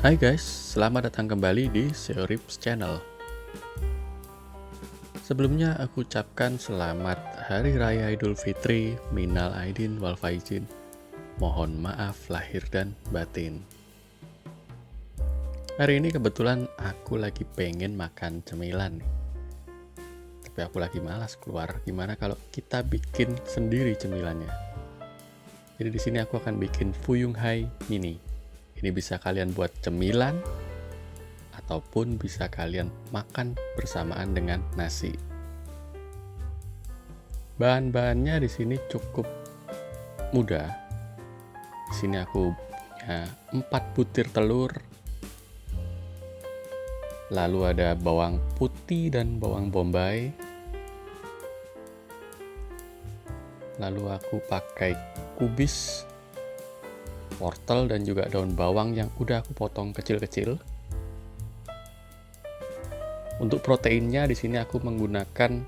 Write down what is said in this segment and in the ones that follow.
Hai guys, selamat datang kembali di Seorips Channel. Sebelumnya aku ucapkan selamat Hari Raya Idul Fitri, Minal Aidin wal Faizin. Mohon maaf lahir dan batin. Hari ini kebetulan aku lagi pengen makan cemilan nih. Tapi aku lagi malas keluar. Gimana kalau kita bikin sendiri cemilannya? Jadi di sini aku akan bikin Fuyung Hai Mini. Ini bisa kalian buat cemilan ataupun bisa kalian makan bersamaan dengan nasi. Bahan-bahannya di sini cukup mudah. Di sini aku punya 4 butir telur. Lalu ada bawang putih dan bawang bombay. Lalu aku pakai kubis, wortel dan juga daun bawang yang udah aku potong kecil-kecil. Untuk proteinnya di sini aku menggunakan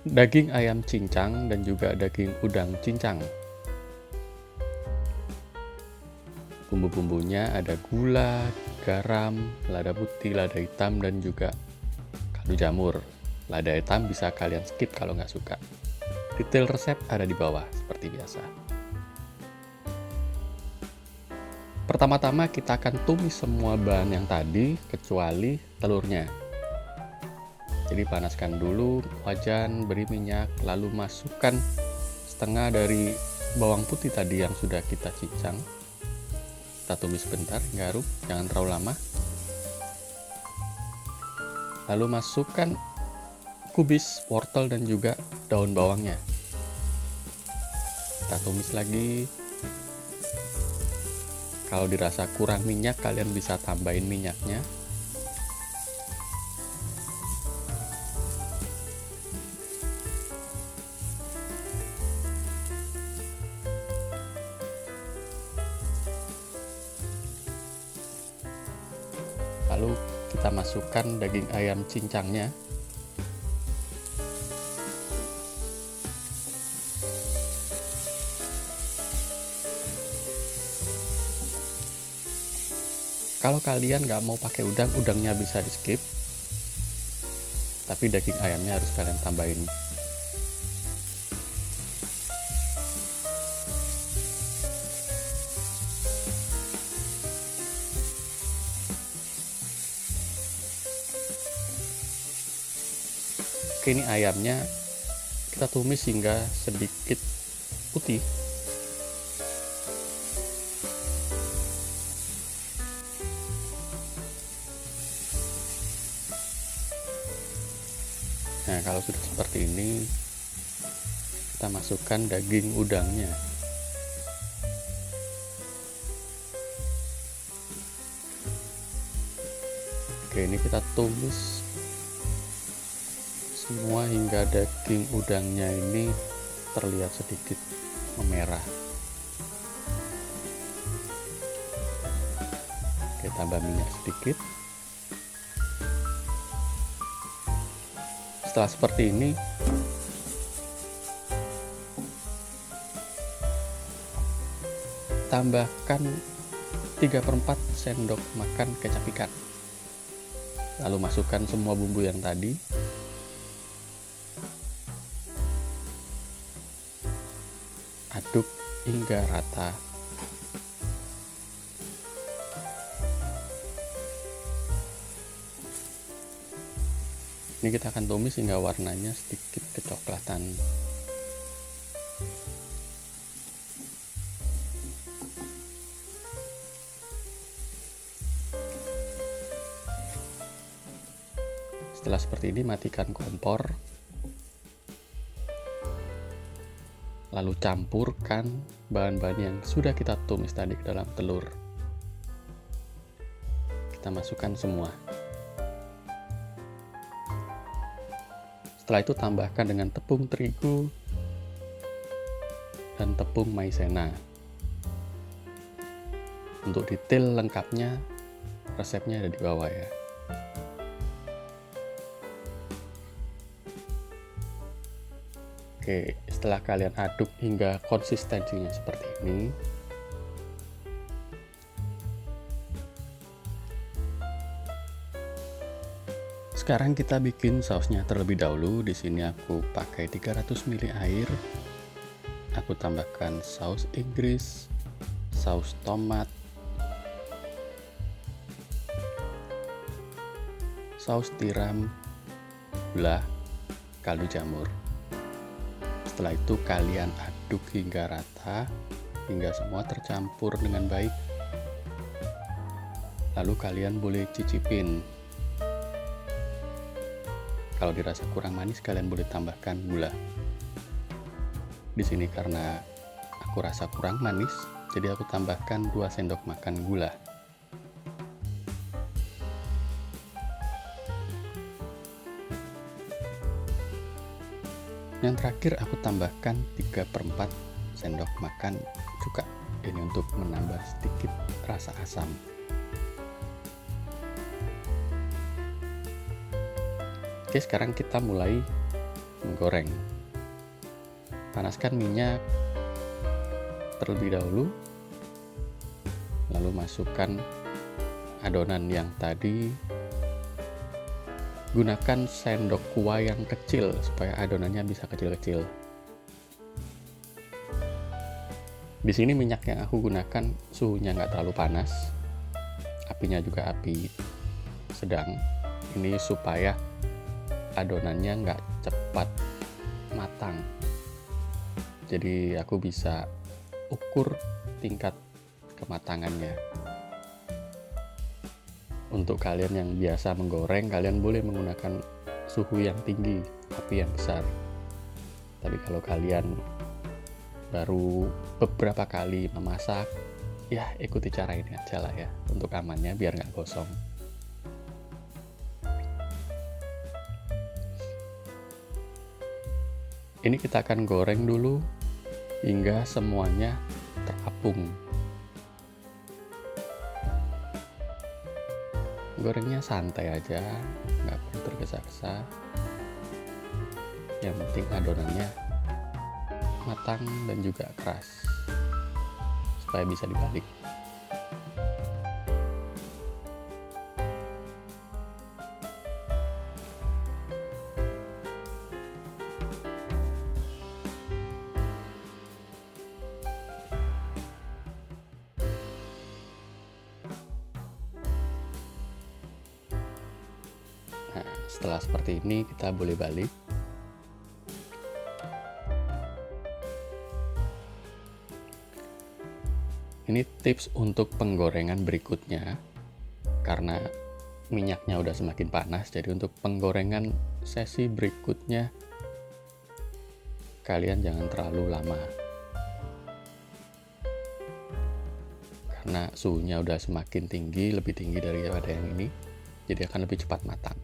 daging ayam cincang dan juga daging udang cincang. Bumbu-bumbunya ada gula, garam, lada putih, lada hitam, dan juga kaldu jamur. Lada hitam bisa kalian skip kalau nggak suka. Detail resep ada di bawah seperti biasa. Pertama-tama kita akan tumis semua bahan yang tadi kecuali telurnya. Jadi panaskan dulu wajan, beri minyak, lalu masukkan setengah dari bawang putih tadi yang sudah kita cincang. Kita tumis sebentar, garuk, jangan terlalu lama. Lalu masukkan kubis, wortel dan juga daun bawangnya. Kita tumis lagi. Kalau dirasa kurang minyak, kalian bisa tambahin minyaknya. Lalu kita masukkan daging ayam cincangnya. Kalau kalian nggak mau pakai udang, udangnya bisa di skip. Tapi daging ayamnya harus kalian tambahin. Oke, ini ayamnya kita tumis hingga sedikit putih. Nah, kalau sudah seperti ini, kita masukkan daging udangnya. Oke, ini kita tumis semua hingga daging udangnya ini terlihat sedikit memerah. Oke, tambah minyak sedikit. Setelah seperti ini, tambahkan 3/4 sendok makan kecap ikan. Lalu masukkan semua bumbu yang tadi. Aduk hingga rata. Ini kita akan tumis hingga warnanya sedikit kecoklatan. Setelah seperti ini, matikan kompor. Lalu campurkan bahan-bahan yang sudah kita tumis tadi ke dalam telur. Kita masukkan semua. Setelah itu tambahkan dengan tepung terigu dan tepung maizena. Untuk detail lengkapnya, resepnya ada di bawah ya. Oke, setelah kalian aduk hingga konsistensinya seperti ini, Sekarang kita bikin sausnya terlebih dahulu. Di sini aku pakai 300 ml air. Aku tambahkan saus Inggris, saus tomat, saus tiram, gula, kaldu jamur. Setelah itu kalian aduk hingga rata, hingga semua tercampur dengan baik. Lalu kalian boleh cicipin. Kalau dirasa kurang manis, kalian boleh tambahkan gula. Di sini karena aku rasa kurang manis, jadi aku tambahkan 2 sendok makan gula. Yang terakhir aku tambahkan 3/4 sendok makan cuka. Ini untuk menambah sedikit rasa asam. Oke, sekarang kita mulai menggoreng. Panaskan minyak terlebih dahulu, lalu masukkan adonan yang tadi. Gunakan sendok kuah yang kecil supaya adonannya bisa kecil-kecil. Di sini minyak yang aku gunakan suhunya nggak terlalu panas, apinya juga api sedang. Ini supaya adonannya nggak cepat matang. Jadi aku bisa ukur tingkat kematangannya. Untuk kalian yang biasa menggoreng, kalian boleh menggunakan suhu yang tinggi, api yang besar. Tapi kalau kalian baru beberapa kali memasak, ya ikuti cara ini aja lah ya, untuk amannya biar nggak gosong. Ini kita akan goreng dulu hingga semuanya terapung. Gorengnya santai aja, nggak perlu tergesa-gesa. Yang penting adonannya matang dan juga keras, supaya bisa dibalik. Nah, setelah seperti ini kita boleh balik. Ini tips untuk penggorengan berikutnya, karena minyaknya udah semakin panas, jadi untuk penggorengan sesi berikutnya kalian jangan terlalu lama, karena suhunya udah semakin tinggi, lebih tinggi daripada yang ini, jadi akan lebih cepat matang.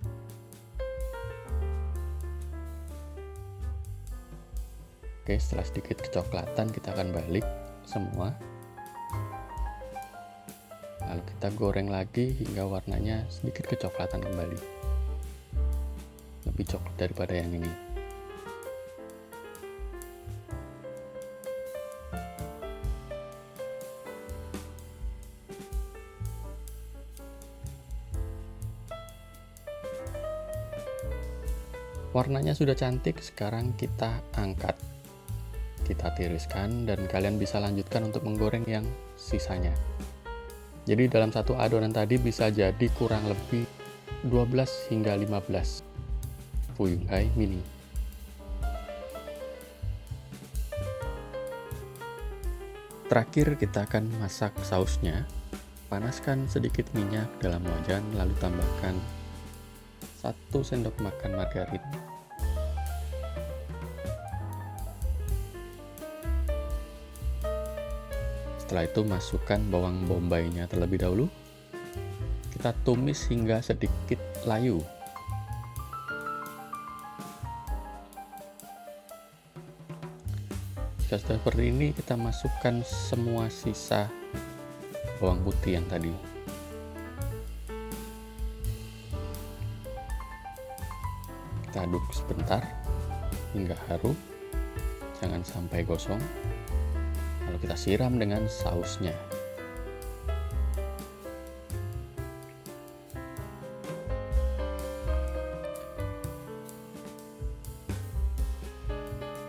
Oke, setelah sedikit kecoklatan kita akan balik semua. Lalu kita goreng lagi hingga warnanya sedikit kecoklatan kembali. Lebih coklat daripada yang ini. Warnanya sudah cantik, sekarang kita angkat. Kita tiriskan dan kalian bisa lanjutkan untuk menggoreng yang sisanya. Jadi dalam satu adonan tadi bisa jadi kurang lebih 12 hingga 15 fuyung hai mini. Terakhir kita akan masak sausnya. Panaskan sedikit minyak dalam wajan, lalu tambahkan 1 sendok makan margarin. Setelah itu masukkan bawang bombaynya terlebih dahulu. Kita tumis hingga sedikit layu. Jika sudah seperti ini, kita masukkan semua sisa bawang putih yang tadi. Kita aduk sebentar hingga harum, jangan sampai gosong. Lalu kita siram dengan sausnya.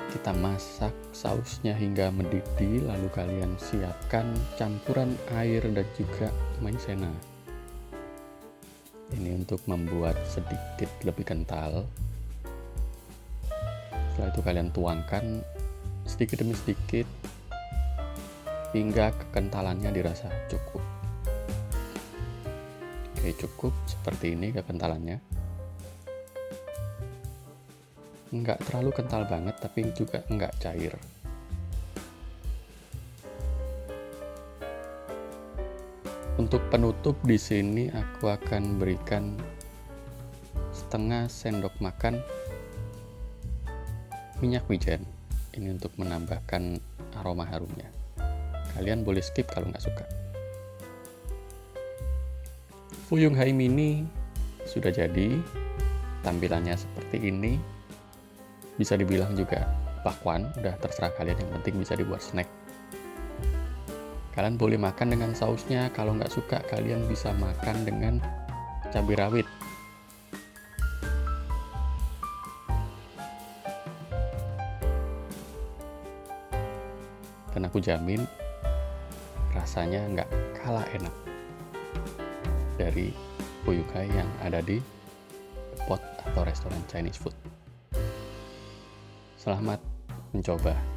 Kita masak sausnya hingga mendidih, lalu kalian siapkan campuran air dan juga maizena. Ini untuk membuat sedikit lebih kental. Setelah itu kalian tuangkan sedikit demi sedikit hingga kekentalannya dirasa cukup. Oke, cukup seperti ini kekentalannya. Enggak terlalu kental banget, tapi juga enggak cair. Untuk penutup di sini aku akan berikan setengah sendok makan minyak wijen. Ini untuk menambahkan aroma harumnya. Kalian boleh skip kalau nggak suka. Fuyung Hai Mini sudah jadi. Tampilannya seperti ini. Bisa dibilang juga bakwan, udah terserah kalian, yang penting bisa dibuat snack. Kalian boleh makan dengan sausnya, kalau nggak suka kalian bisa makan dengan cabai rawit. Dan aku jamin rasanya nggak kalah enak dari Fuyung Hai yang ada di The Pot atau restoran Chinese food. Selamat mencoba.